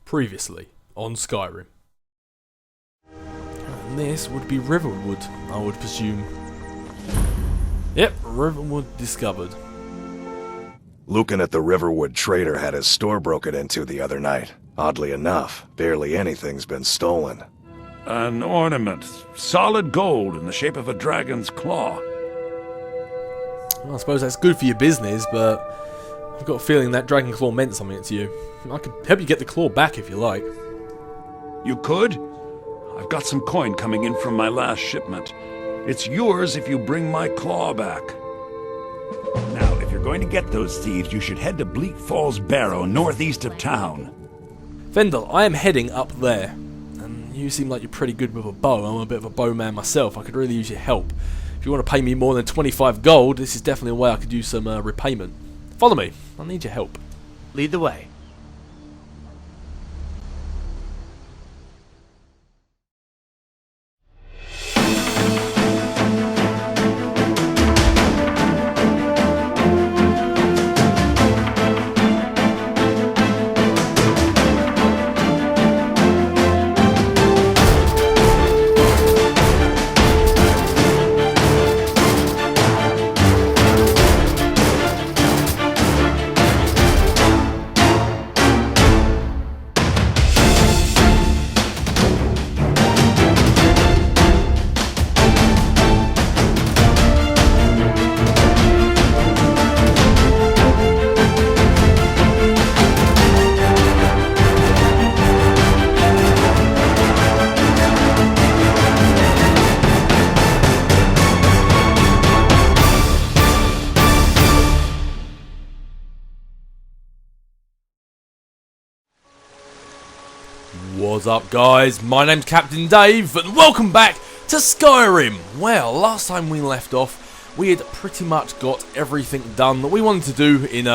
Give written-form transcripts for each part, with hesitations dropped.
Previously on Skyrim. And this would be Riverwood, I would presume. Yep, Riverwood discovered. Lucan at the Riverwood Trader had his store broken into the other night. Oddly enough, barely anything's been stolen. An ornament, solid gold in the shape of a dragon's claw. Well, I suppose that's good for your business, but I've got a feeling that dragon claw meant something to you. I could help you get the claw back if you like. You could? I've got some coin coming in from my last shipment. It's yours if you bring my claw back. Now, if you're going to get those thieves, you should head to Bleak Falls Barrow, northeast of town. Vendel, I am heading up there. And you seem like you're pretty good with a bow. I'm a bit of a bowman myself. I could really use your help. If you want to pay me more than 25 gold, this is definitely a way I could use some repayment. Follow me. I need your help. Lead the way. What's up, guys? My name's Captain Dave, and welcome back to Skyrim. Well, last time we left off, we had pretty much got everything done that we wanted to do in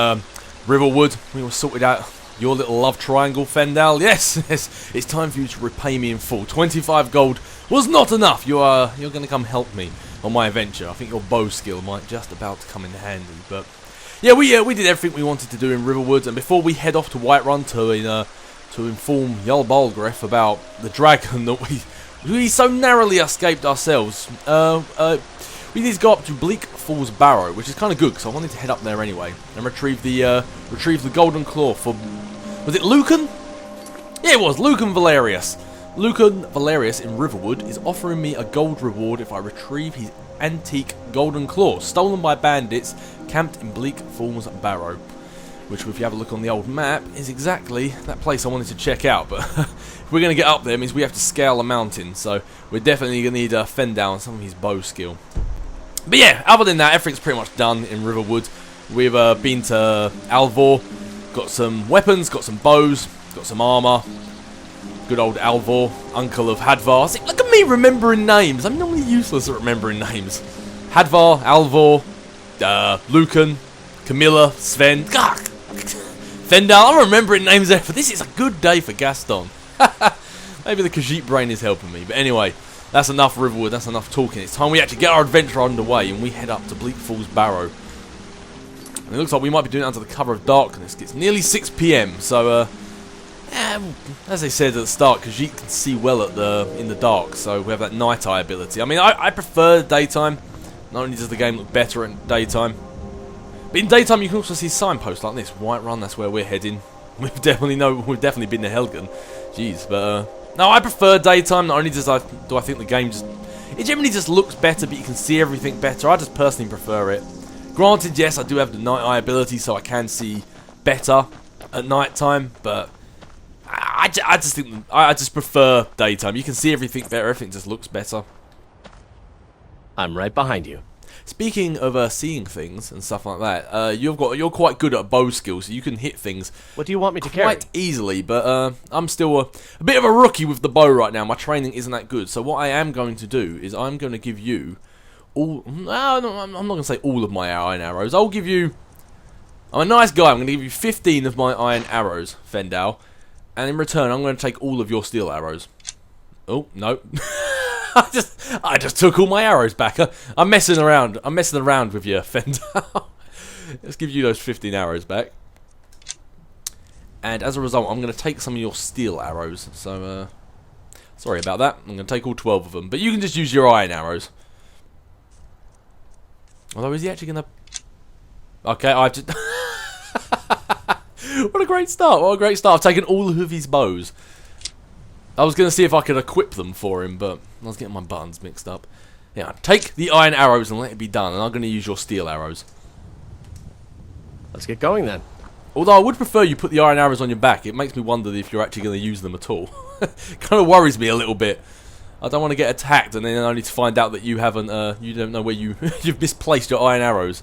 Riverwood. We were sorted out your little love triangle, Fendal. Yes, it's time for you to repay me in full. 25 gold was not enough. You're going to come help me on my adventure. I think your bow skill might just about to come in handy, but yeah, we did everything we wanted to do in Riverwood, and before we head off to Whiterun to inform Jarl Balgruuf about the dragon that we so narrowly escaped ourselves. We need to go up to Bleak Falls Barrow, which is kind of good because I wanted to head up there anyway and retrieve the golden claw for, was it Lucan? Yeah, it was Lucan Valerius. Lucan Valerius in Riverwood is offering me a gold reward if I retrieve his antique golden claw stolen by bandits camped in Bleak Falls Barrow. Which, if you have a look on the old map, is exactly that place I wanted to check out. But if we're going to get up there, it means we have to scale a mountain. So we're definitely going to need a fend down some of his bow skill. But yeah, other than that, everything's pretty much done in Riverwood. We've been to Alvor, got some weapons, got some bows, got some armour. Good old Alvor, uncle of Hadvar. See, look at me remembering names. I'm normally useless at remembering names. Hadvar, Alvor, Lucan, Camilla, Sven. Fendal, I'm remembering names there, but this is a good day for Gaston. Maybe the Khajiit brain is helping me. But anyway, that's enough Riverwood, that's enough talking. It's time we actually get our adventure underway and we head up to Bleak Falls Barrow. And it looks like we might be doing it under the cover of darkness. It's nearly 6 PM, so as they said at the start, Khajiit can see well in the dark, so we have that night eye ability. I mean, I prefer daytime. Not only does the game look better in daytime, but in daytime you can also see signposts like this. Whiterun, that's where we're heading. We've definitely been to Helgen. Jeez, but no, I prefer daytime. Not only do I think the game it generally just looks better, but you can see everything better. I just personally prefer it. Granted, yes, I do have the night eye ability, so I can see better at night time, but I just prefer daytime. You can see everything better. Everything just looks better. I'm right behind you. Speaking of seeing things and stuff like that, you're quite good at bow skills, so you can hit things. What do you want me to carry? Quite easily, but I'm still a bit of a rookie with the bow right now. My training isn't that good, so what I am going to do is I'm going to give you all. No, I'm not going to say all of my iron arrows. I'll give you. I'm a nice guy. I'm going to give you 15 of my iron arrows, Fendal, and in return, I'm going to take all of your steel arrows. Oh no. I just took all my arrows back. I'm messing around. I'm messing around with you, Fendal. Let's give you those 15 arrows back. And as a result, I'm going to take some of your steel arrows. So, sorry about that. I'm going to take all 12 of them. But you can just use your iron arrows. Although, is he actually going to... Okay, I've just... What a great start. What a great start. I've taken all of his bows. I was going to see if I could equip them for him, but I was getting my buttons mixed up. Yeah, take the iron arrows and let it be done. And I'm going to use your steel arrows. Let's get going then. Although I would prefer you put the iron arrows on your back. It makes me wonder if you're actually going to use them at all. Kind of worries me a little bit. I don't want to get attacked and then only to find out that you haven't, you don't know where you've misplaced your iron arrows.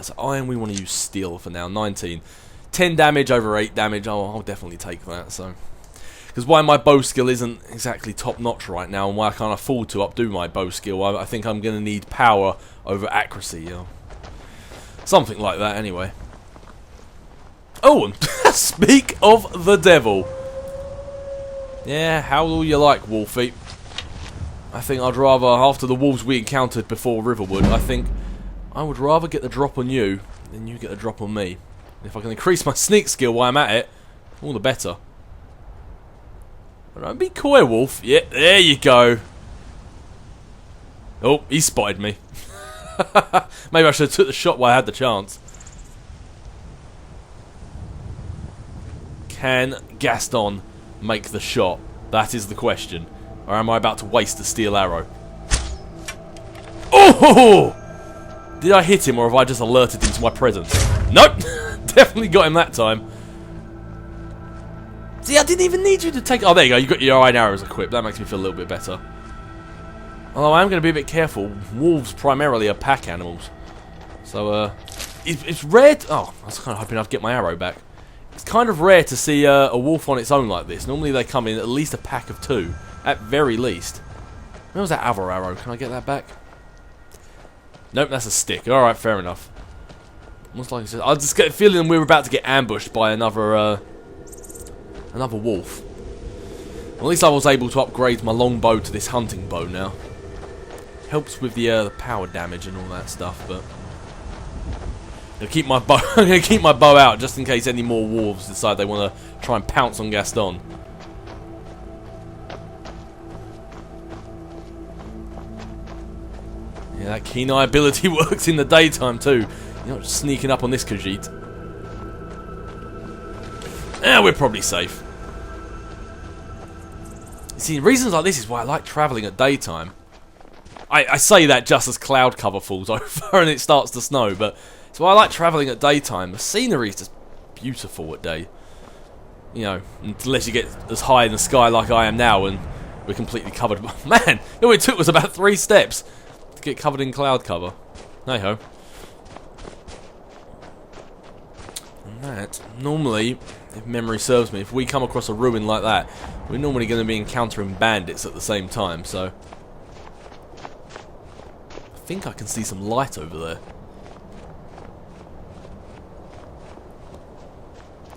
So iron, we want to use steel for now. 19. 10 damage over 8 damage. Oh, I'll definitely take that. So, because why my bow skill isn't exactly top notch right now, and why I can't afford to updo my bow skill, I think I'm going to need power over accuracy. Something like that, anyway. Oh, and speak of the devil. Yeah, howl all you like, Wolfie. I think I'd rather, after the wolves we encountered before Riverwood, I think I would rather get the drop on you than you get a drop on me. And if I can increase my sneak skill while I'm at it, all the better. But don't be coy, Wolf. Yeah, there you go. Oh, he spotted me. Maybe I should have took the shot while I had the chance. Can Gaston make the shot? That is the question. Or am I about to waste a steel arrow? Oh! Did I hit him or have I just alerted him to my presence? Nope! Definitely got him that time. See, I didn't even need you to take... Oh, there you go. You got your iron arrows equipped. That makes me feel a little bit better. Although I am going to be a bit careful. Wolves primarily are pack animals. So, it's rare... Oh, I was kind of hoping I'd get my arrow back. It's kind of rare to see a wolf on its own like this. Normally they come in at least a pack of 2. At very least. Where was that other arrow? Can I get that back? Nope, that's a stick. Alright, fair enough. Almost like I just get a feeling we're about to get ambushed by another wolf. Well, at least I was able to upgrade my longbow to this hunting bow now. Helps with the power damage and all that stuff, but I'm gonna keep my bow. I'm gonna keep my bow out just in case any more wolves decide they want to try and pounce on Gaston. Yeah, that keen eye ability works in the daytime too. You're not just sneaking up on this Khajiit. We're probably safe. See, reasons like this is why I like travelling at daytime. I say that just as cloud cover falls over and it starts to snow, but it's why I like travelling at daytime. The scenery is just beautiful at day. You know, unless you get as high in the sky like I am now and we're completely covered. Man, all it took was about 3 steps to get covered in cloud cover. Hey-ho. And that, normally, if memory serves me, if we come across a ruin like that, we're normally going to be encountering bandits at the same time, so... I think I can see some light over there.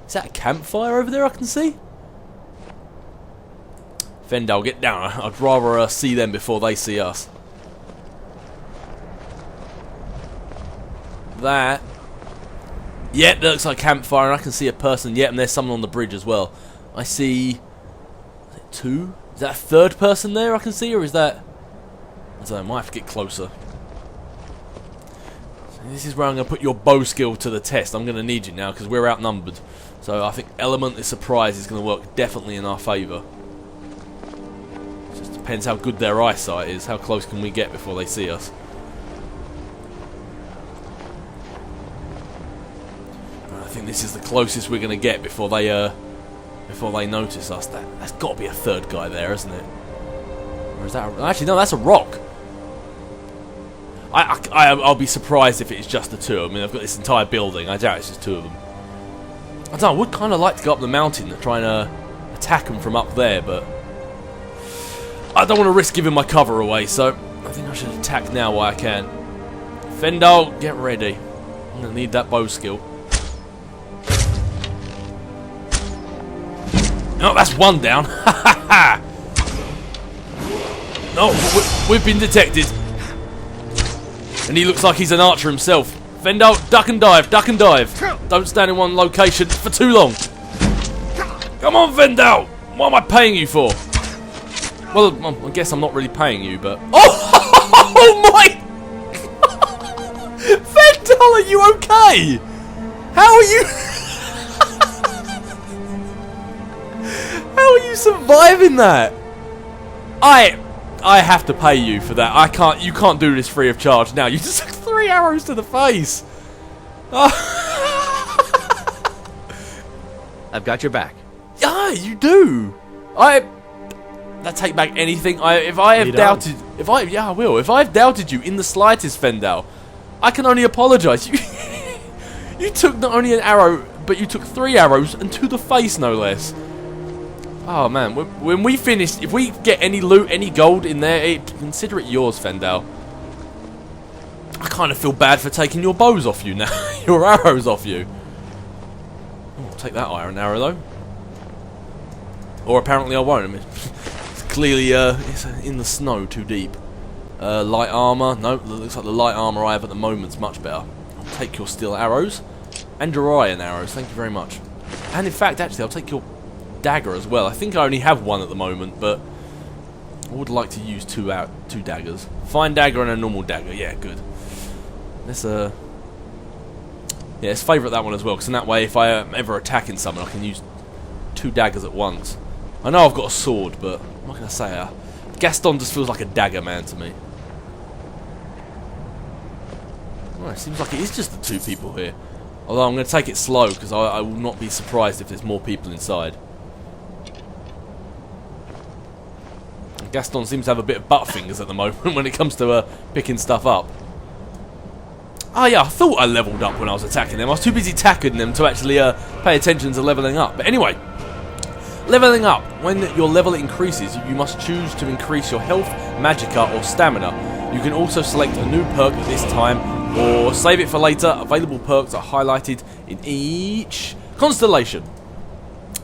Is that a campfire over there I can see? Fendal, get down. I'd rather see them before they see us. That... Yeah, that looks like a campfire, and I can see a person. Yeah, and there's someone on the bridge as well. I see... Is it 2? Is that a 3rd person there I can see, or is that... I don't know, I might have to get closer. So this is where I'm going to put your bow skill to the test. I'm going to need you now, because we're outnumbered. So I think element of surprise is going to work definitely in our favour. It just depends how good their eyesight is. How close can we get before they see us? I think this is the closest we're going to get before they notice us. That's got to be a 3rd guy there, isn't it? Or is that actually no? That's a rock. I'll be surprised if it's just the 2. I mean, I've got this entire building. I doubt it's just 2 of them. I don't know. I would kind of like to go up the mountain and try and attack them from up there, but I don't want to risk giving my cover away. So I think I should attack now while I can. Fendal, get ready. I'm gonna need that bow skill. No, that's 1 down. No, we've been detected. And he looks like he's an archer himself. Fendal, duck and dive, duck and dive. Don't stand in one location for too long. Come on, Vendel! What am I paying you for? Well, I guess I'm not really paying you, but... Oh my... Vendel, are you okay? How are you... How are you surviving that? I have to pay you for that. You can't do this free of charge now. You just took 3 arrows to the face. I've got your back. Yeah, you do. I take back anything. If I have doubted, I will. If I've doubted you in the slightest, Vendel, I can only apologise. You took not only an arrow, but you took 3 arrows and to the face, no less. Oh man, when we finish, if we get any loot, any gold in there, consider it yours, Vendel. I kind of feel bad for taking your bows off you now, your arrows off you. Oh, I'll take that iron arrow though. Or apparently I won't. I mean, it's clearly it's in the snow too deep. Light armor. No, looks like the light armor I have at the moment's much better. I'll take your steel arrows and your iron arrows. Thank you very much. And in fact, actually, I'll take your dagger as well. I think I only have one at the moment, but I would like to use two daggers. Fine dagger and a normal dagger. Yeah, good. Let's let's favourite that one as well, because in that way, if I am ever attacking someone, I can use 2 daggers at once. I know I've got a sword, but what can I say? Gaston just feels like a dagger man to me. Well, it seems like it is just the 2 people here. Although I'm going to take it slow, because I will not be surprised if there's more people inside. Gaston seems to have a bit of butt fingers at the moment when it comes to picking stuff up. Oh yeah, I thought I leveled up when I was attacking them. I was too busy attacking them to actually pay attention to leveling up. But anyway, leveling up. When your level increases, you must choose to increase your health, magicka, or stamina. You can also select a new perk at this time, or save it for later. Available perks are highlighted in each constellation.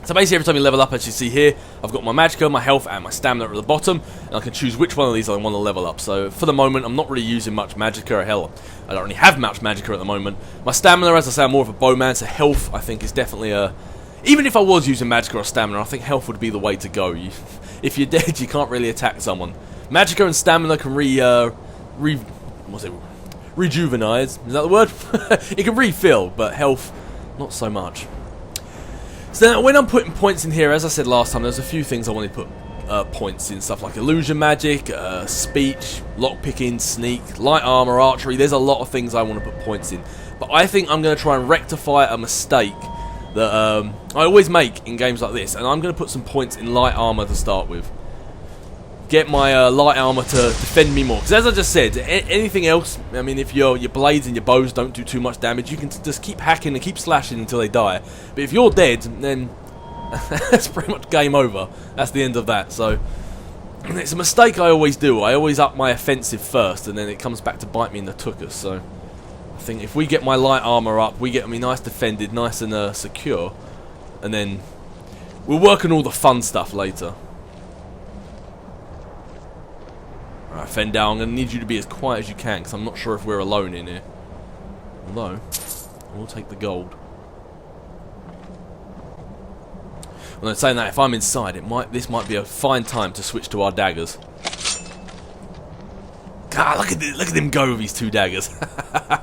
So basically every time you level up, as you see here, I've got my magicka, my health, and my stamina at the bottom, and I can choose which one of these I want to level up. So for the moment, I'm not really using much magicka, or hell, I don't really have much magicka at the moment. My stamina, as I say, I'm more of a bowman, so health, I think, is definitely even if I was using magicka or stamina, I think health would be the way to go. If you're dead, you can't really attack someone. Magicka and stamina can rejuvenize, is that the word? It can refill, but health, not so much. So now, when I'm putting points in here, as I said last time, there's a few things I want to put points in. Stuff like illusion magic, speech, lockpicking, sneak, light armor, archery. There's a lot of things I want to put points in. But I think I'm going to try and rectify a mistake that I always make in games like this. And I'm going to put some points in light armor to start with. Get my light armor to defend me more. Because as I just said, anything else, I mean, if your blades and your bows don't do too much damage, you can just keep hacking and keep slashing until they die. But if you're dead, then that's pretty much game over. That's the end of that. So it's a mistake I always do. I always up my offensive first, and then it comes back to bite me in the tuchus. So I think if we get my light armor up, we get me nice defended, nice and secure, and then we'll work on all the fun stuff later. Alright, Fendal, I'm going to need you to be as quiet as you can, because I'm not sure if we're alone in here. Although, we'll take the gold. When I'm saying that, if I'm inside, this might be a fine time to switch to our daggers. God, look at him go with these 2 daggers. The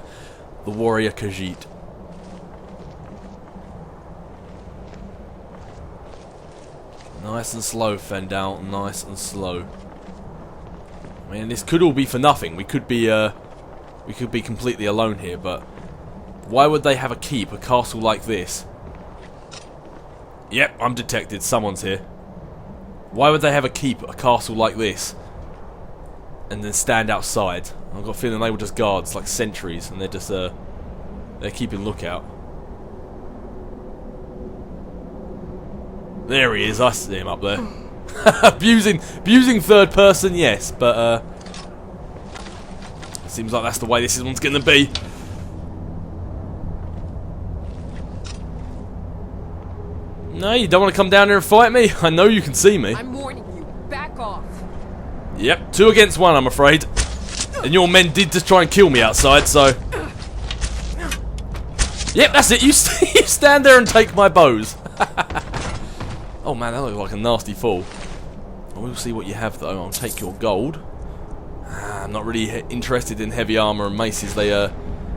warrior Khajiit. Nice and slow, Fendal. Nice and slow. I mean, this could all be for nothing. We could be completely alone here, but why would they have a keep, a castle like this? Yep, I'm detected. Someone's here. Why would they have a keep, a castle like this, and then stand outside? I've got a feeling they were just guards, like sentries, and they're just they're keeping lookout. There he is. I see him up there. abusing third person, yes, but it seems like that's the way this one's going to be. No, you don't want to come down here and fight me? I know you can see me. I'm warning you, back off. Yep, 2 against 1, I'm afraid. And your men did just try and kill me outside, so... Yep, that's it. You stand there and take my bows. Oh man, that looks like a nasty fall. We'll see what you have though. I'll take your gold. I'm not really interested in heavy armor and maces. They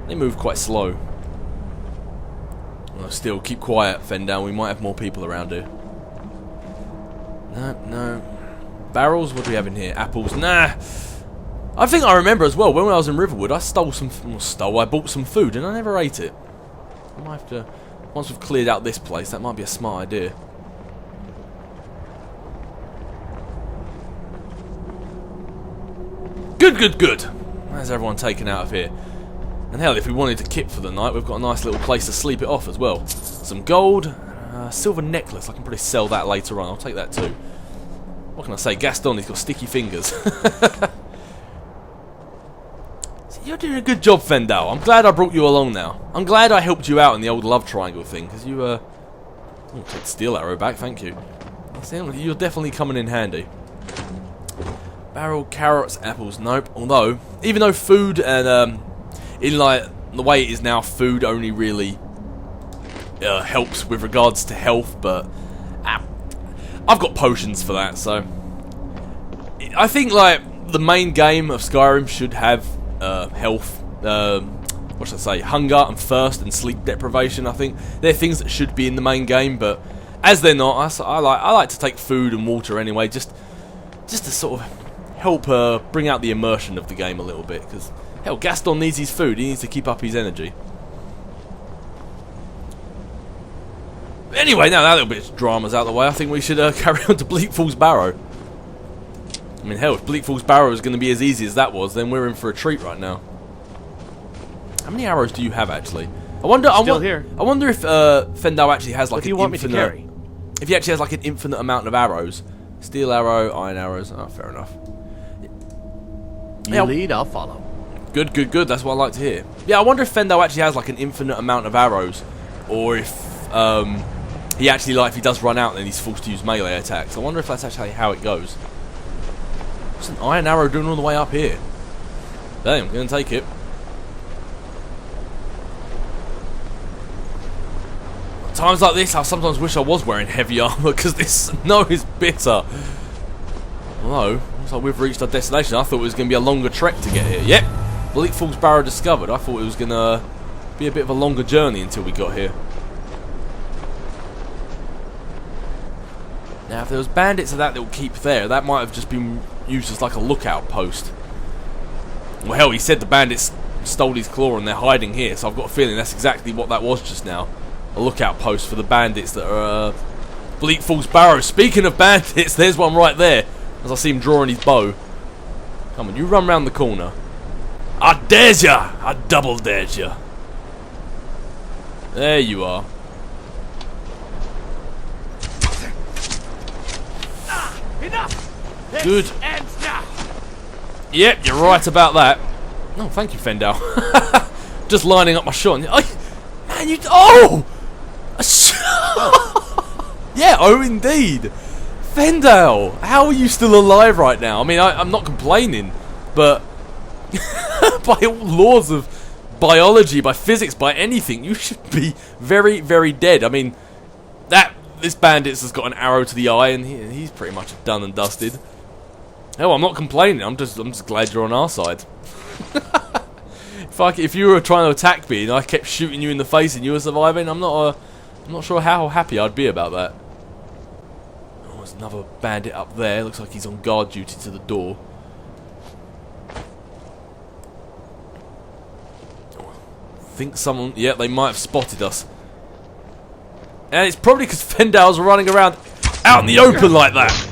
move quite slow. Well, still, keep quiet, Fendal. We might have more people around here. No. Barrels? What do we have in here? Apples? Nah. I think I remember as well, when I was in Riverwood, I I bought some food and I never ate it. I might have to, once we've cleared out this place, that might be a smart idea. Good. Where's everyone taken out of here? And hell, if we wanted to kip for the night, we've got a nice little place to sleep it off as well. Some gold, silver necklace. I can probably sell that later on. I'll take that too. What can I say? Gaston, he's got sticky fingers. So you're doing a good job, Fendal. I'm glad I brought you along now. I'm glad I helped you out in the old love triangle thing, because you, I'll take the steel arrow back, thank you. You're definitely coming in handy. Barrel, carrots, apples, nope. Although, even though food and, in like, the way it is now, food only really helps with regards to health, but I've got potions for that, so I think, like, the main game of Skyrim should have health, what should I say, hunger and thirst and sleep deprivation. I think they're things that should be in the main game, but as they're not, I like to take food and water anyway, just to sort of help bring out the immersion of the game a little bit, because hell, Gaston needs his food, he needs to keep up his energy. Anyway, now that little bit of drama's out of the way, I think we should carry on to Bleak Falls Barrow. I mean, hell, if Bleak Falls Barrow is going to be as easy as that was, then we're in for a treat right now. How many arrows do you have, actually? I wonder if Fendal actually has like an infinite... If he actually has like an infinite amount of arrows. Steel arrow, iron arrows. Oh, fair enough. You lead, I'll follow. Good. That's what I like to hear. Yeah, I wonder if Fendal actually has like an infinite amount of arrows, or if he actually, like, if he does run out, then he's forced to use melee attacks. I wonder if that's actually how it goes. What's an iron arrow doing all the way up here? Damn, I'm gonna take it. Times like this, I sometimes wish I was wearing heavy armor, because this snow is bitter. Although, looks like we've reached our destination. I thought it was going to be a longer trek to get here. Yep, Bleak Falls Barrow discovered. I thought it was going to be a bit of a longer journey until we got here. Now, if there was bandits of that will keep there, that might have just been used as like a lookout post. Well, hell, he said the bandits stole his claw and they're hiding here, so I've got a feeling that's exactly what that was just now. A lookout post for the bandits that are Bleak Falls Barrow. Speaking of bandits, there's one right there, as I see him drawing his bow. Come on, you run round the corner. I dares ya! I double dares ya! There you are. Enough! Good. Ends now. Yep, you're right about that. Oh, thank you, Fendal. Just lining up my shot. Man, you... Oh! Yeah, oh indeed. Fendal, how are you still alive right now? I mean, I'm not complaining, but by all laws of biology, by physics, by anything, you should be very, very dead. I mean, this bandit has got an arrow to the eye, and he's pretty much done and dusted. Hell, I'm not complaining. I'm just glad you're on our side. If you were trying to attack me and I kept shooting you in the face and you were surviving, I'm not sure how happy I'd be about that. Oh, there's another bandit up there. Looks like he's on guard duty to the door. Think someone... Yeah, they might have spotted us. And it's probably because Fendal's running around out in the open like that.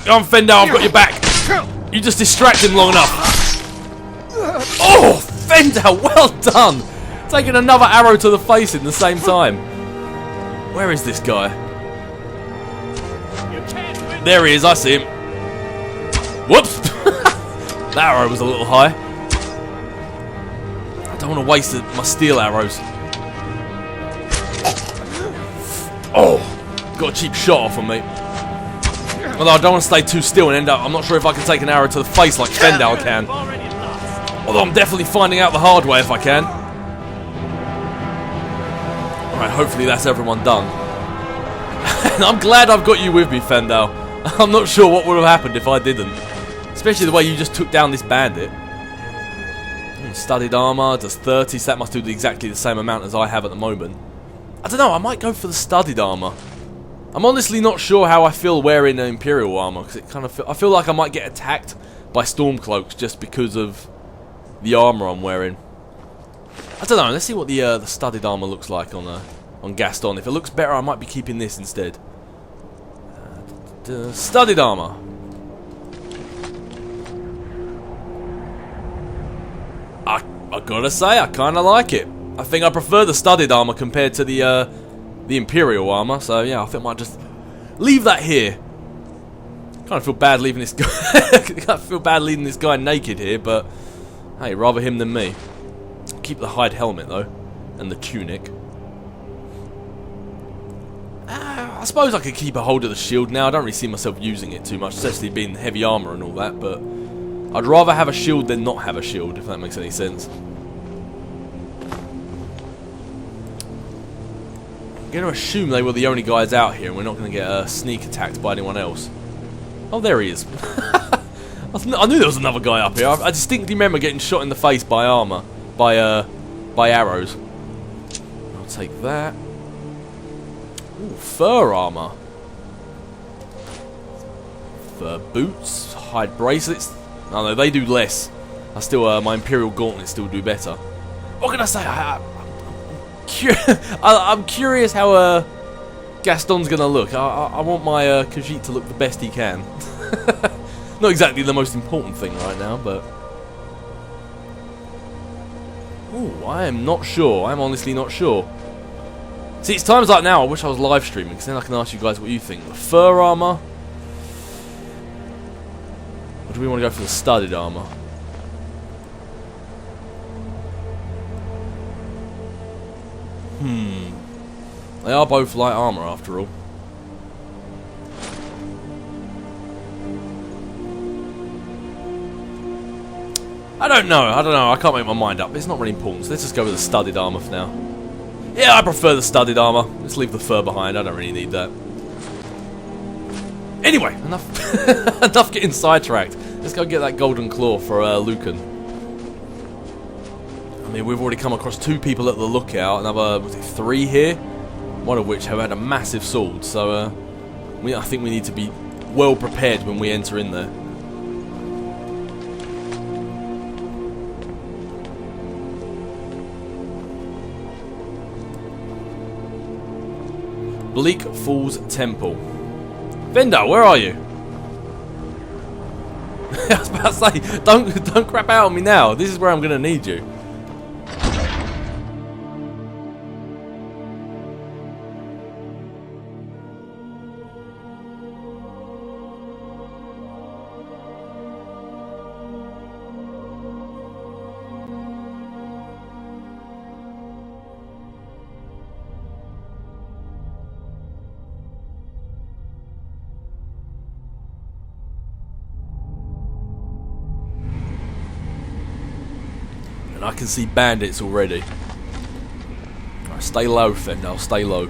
Go on, Fendal, I've got your back. You just distract him long enough. Oh, Fendal, well done. Taking another arrow to the face in the same time. Where is this guy? There he is, I see him. Whoops. That arrow was a little high. I don't want to waste my steel arrows. Oh, got a cheap shot off on me. Although I don't want to stay too still and end up... I'm not sure if I can take an arrow to the face like Fendal can. Although I'm definitely finding out the hard way if I can. Right, hopefully that's everyone done. And I'm glad I've got you with me, Fendal. I'm not sure what would have happened if I didn't. Especially the way you just took down this bandit. Studded armor does 30, so that must do exactly the same amount as I have at the moment. I don't know, I might go for the studded armor. I'm honestly not sure how I feel wearing an Imperial armor, because it kind of I feel like I might get attacked by Stormcloaks just because of the armor I'm wearing. I don't know, let's see what the studded armor looks like on Gaston. If it looks better, I might be keeping this instead. Studded armor. I gotta say, I kinda like it. I think I prefer the studded armor compared to the Imperial armor, so yeah, I think I might just leave that here. Kinda feel bad leaving this guy I feel bad leaving this guy naked here, but hey, rather him than me. Keep the hide helmet though, and the tunic. I suppose I could keep a hold of the shield now. I don't really see myself using it too much, especially being heavy armor and all that, but I'd rather have a shield than not have a shield, if that makes any sense. I'm going to assume they were the only guys out here and we're not going to get sneak attacked by anyone else. Oh, there he is. I knew there was another guy up here. I distinctly remember getting shot in the face by armor, by arrows. I'll take that. Ooh, fur armor. Fur boots, hide bracelets. Oh no, they do less. I still, my Imperial gauntlets still do better. What can I say? I'm curious how Gaston's gonna look. I want my Khajiit to look the best he can. Not exactly the most important thing right now, but ooh, I am not sure. I'm honestly not sure. See, it's times like now I wish I was live streaming, because then I can ask you guys what you think. The fur armor, or do we want to go for the studded armor? They are both light armor after all. I don't know. I can't make my mind up. It's not really important, so let's just go with the studded armor for now. Yeah, I prefer the studded armor. Let's leave the fur behind. I don't really need that. Anyway, enough enough getting sidetracked. Let's go get that golden claw for Lucan. I mean, we've already come across 2 people at the lookout. Another, was it 3 here? One of which have had a massive sword. So, I think we need to be well prepared when we enter in there. Bleak Falls Temple. Vendar, where are you? I was about to say, don't crap out on me now. This is where I'm gonna need you. And I can see bandits already. Right, stay low, Fendal, stay low.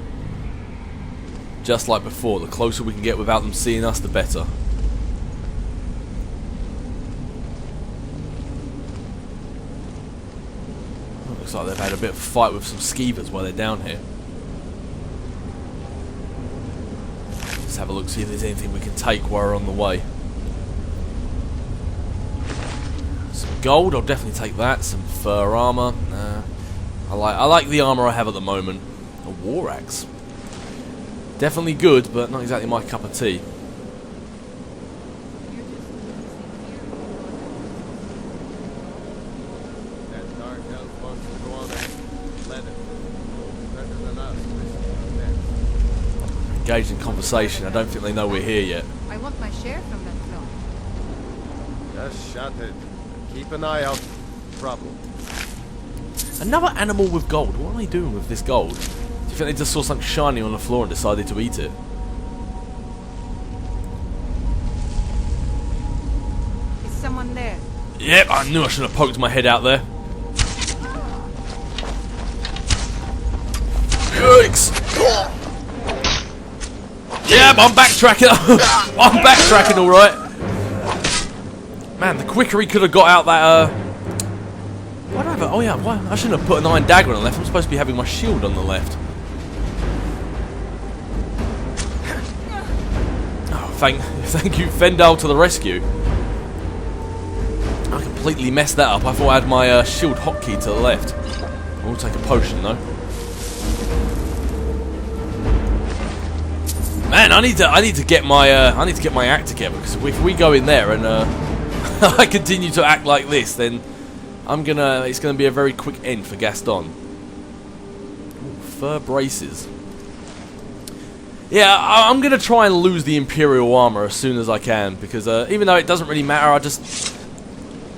Just like before, the closer we can get without them seeing us, the better. Looks like they've had a bit of a fight with some skeevers while they're down here. Let's have a look, see if there's anything we can take while we're on the way. Gold, I'll definitely take that. Some fur armor. Nah. I like the armor I have at the moment. A war axe. Definitely good, but not exactly my cup of tea. Engaged in conversation. I don't think they know we're here yet. I want my share from that cloth. Just shut it. Keep an eye out. Problem. Another animal with gold. What are they doing with this gold? Do you think they just saw something shiny on the floor and decided to eat it? Is someone there? Yep, I knew I should have poked my head out there. Yikes! Yeah, I'm backtracking. I'm backtracking, all right. Man, the quicker he could have got out that. Why do I have? Oh yeah, why? I shouldn't have put an iron dagger on the left. I'm supposed to be having my shield on the left. Oh, thank you, Fendal, to the rescue. I completely messed that up. I thought I had my shield hotkey to the left. I'll take a potion though. Man, I need to get my act together, because if we go in there and I continue to act like this, then it's gonna be a very quick end for Gaston. Ooh, fur braces. Yeah, I'm gonna try and lose the Imperial armor as soon as I can, because even though it doesn't really matter,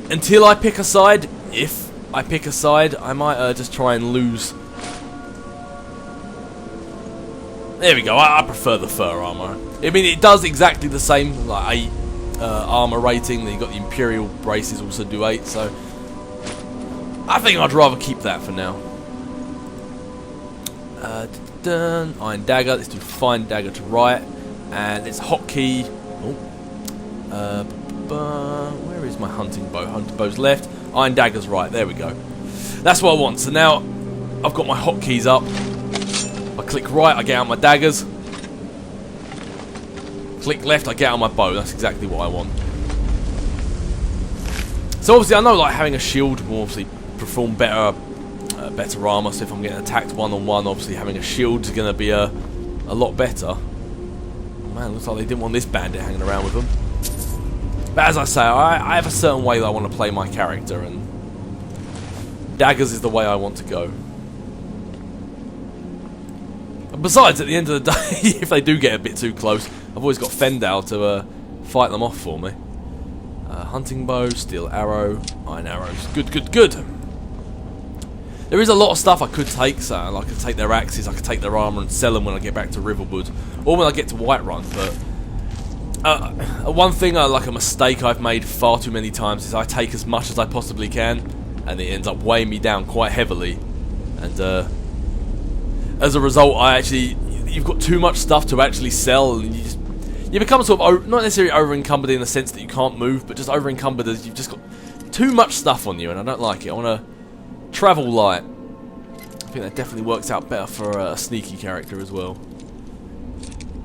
until I pick a side, if I pick a side, I might just try and lose. There we go. I prefer the fur armor. I mean, it does exactly the same, like 8 armor rating. Then you got the Imperial braces also do 8. So I think I'd rather keep that for now. Iron dagger. Let's do fine dagger to right, and it's hotkey. Oh, where is my hunting bow? Hunting bow's left. Iron dagger's right. There we go. That's what I want. So now I've got my hotkeys up. I click right, I get out my daggers. Click left, I get out my bow. That's exactly what I want. So obviously I know like having a shield will obviously perform better armor. So if I'm getting attacked one-on-one, obviously having a shield is going to be a lot better. Oh, man, looks like they didn't want this bandit hanging around with them. But as I say, I have a certain way that I want to play my character, and daggers is the way I want to go. Besides, at the end of the day, if they do get a bit too close, I've always got Fendal to fight them off for me. Hunting bow, steel arrow, iron arrows. Good, good, good. There is a lot of stuff I could take, so I could take their axes, I could take their armour and sell them when I get back to Riverwood, or when I get to Whiterun. But one thing, like a mistake I've made far too many times, is I take as much as I possibly can, and it ends up weighing me down quite heavily. And as a result, you've got too much stuff to actually sell, and you become sort of not necessarily over encumbered in the sense that you can't move, but just over encumbered as you've just got too much stuff on you, and I don't like it. I want to travel light. I think that definitely works out better for a sneaky character as well.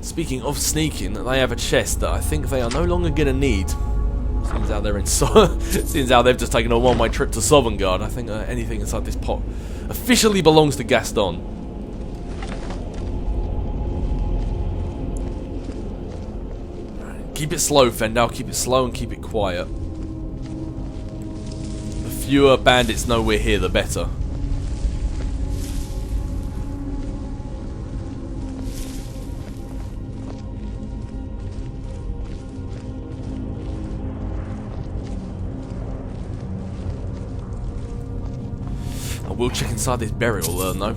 Speaking of sneaking, they have a chest that I think they are no longer going to need. Seems how they're seems how they've just taken a one-way trip to Sovngarde. I think anything inside this pot officially belongs to Gaston. Keep it slow, Fendal. Keep it slow and keep it quiet. The fewer bandits know we're here, the better. I will check inside this burial, though.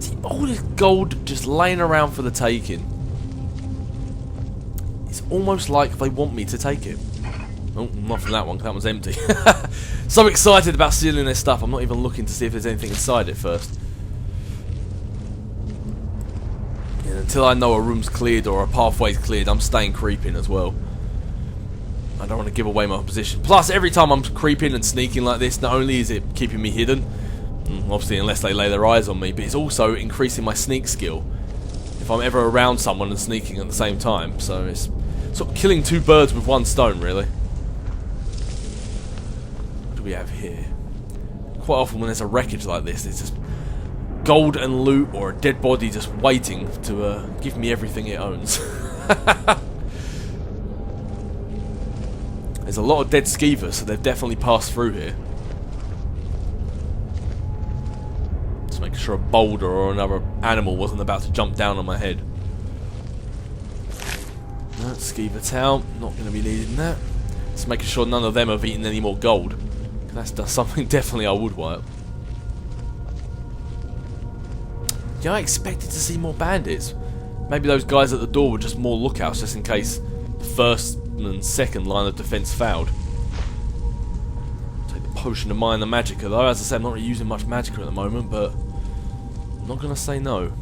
See, all this gold just laying around for the taking. It's almost like they want me to take it. Oh, not from that one, that one's empty. So excited about stealing their stuff, I'm not even looking to see if there's anything inside it first. And until I know a room's cleared or a pathway's cleared, I'm staying creeping as well. I don't want to give away my position. Plus, every time I'm creeping and sneaking like this, not only is it keeping me hidden, obviously unless they lay their eyes on me, but it's also increasing my sneak skill if I'm ever around someone and sneaking at the same time. So it's sort of killing two birds with one stone, really. What do we have here? Quite often when there's a wreckage like this, it's just gold and loot or a dead body just waiting to give me everything it owns. There's a lot of dead skeevers, so they've definitely passed through here. Just making sure a boulder or another animal wasn't about to jump down on my head. No, skeever towel, not going to be needing that. Just making sure none of them have eaten any more gold. That's something definitely I would wipe. Yeah, I expected to see more bandits. Maybe those guys at the door were just more lookouts, just in case the first and second line of defense failed. Take the potion of mine, the magicka though. As I said, I'm not really using much magicka at the moment, but I'm not gonna say no.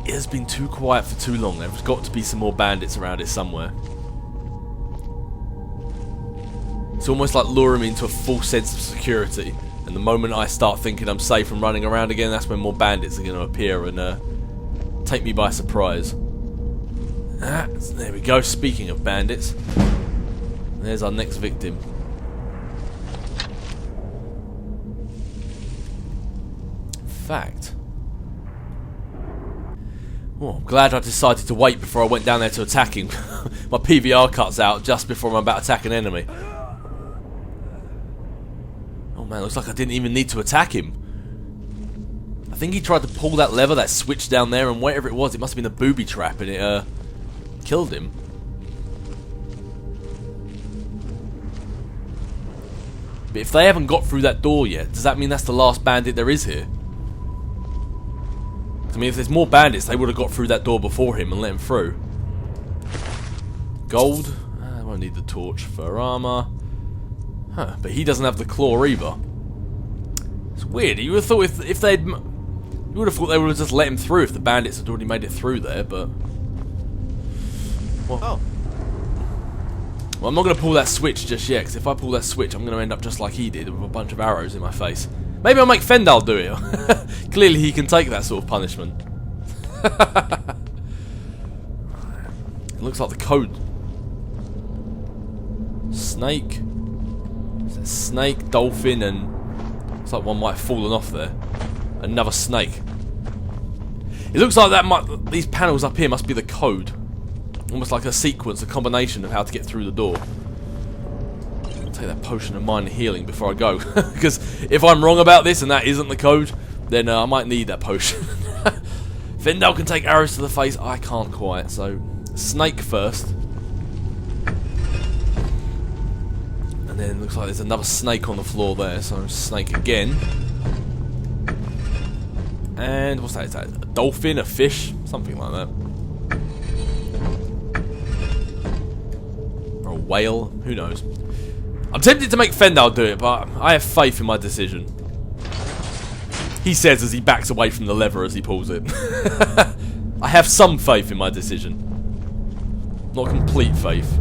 It has been too quiet for too long. There's got to be some more bandits around it somewhere. It's almost like luring me into a false sense of security. And the moment I start thinking I'm safe and running around again, that's when more bandits are going to appear and take me by surprise. There we go. Speaking of bandits, there's our next victim. In fact, I'm glad I decided to wait before I went down there to attack him. My PVR cuts out just before I'm about to attack an enemy. Oh man, looks like I didn't even need to attack him. I think he tried to pull that lever, that switch down there, and whatever it was, it must have been a booby trap, and it killed him. But if they haven't got through that door yet, does that mean that's the last bandit there is here? I mean, if there's more bandits, they would have got through that door before him and let him through. Gold. I won't need the torch. Fur armor. Huh, but he doesn't have the claw either. It's weird. You would have thought if they'd... You would have thought they would have just let him through if the bandits had already made it through there, but... Well, well, I'm not going to pull that switch just yet, because if I pull that switch, I'm going to end up just like he did, with a bunch of arrows in my face. Maybe I'll make Fendal do it. Clearly he can take that sort of punishment. It looks like the code. Snake. Snake, dolphin, and... Looks like one might have fallen off there. Another snake. It looks like these panels up here must be the code. Almost like a sequence, a combination of how to get through the door. Take that potion of minor healing before I go, because if I'm wrong about this and that isn't the code, then I might need that potion. Fendal can take arrows to the face, I can't quite, so snake first. And then looks like there's another snake on the floor there, so snake again. And what's that? Is that a dolphin, a fish, something like that? Or a whale, who knows? I'm tempted to make Fendal do it, but I have faith in my decision. He says as he backs away from the lever as he pulls it. I have some faith in my decision. Not complete faith.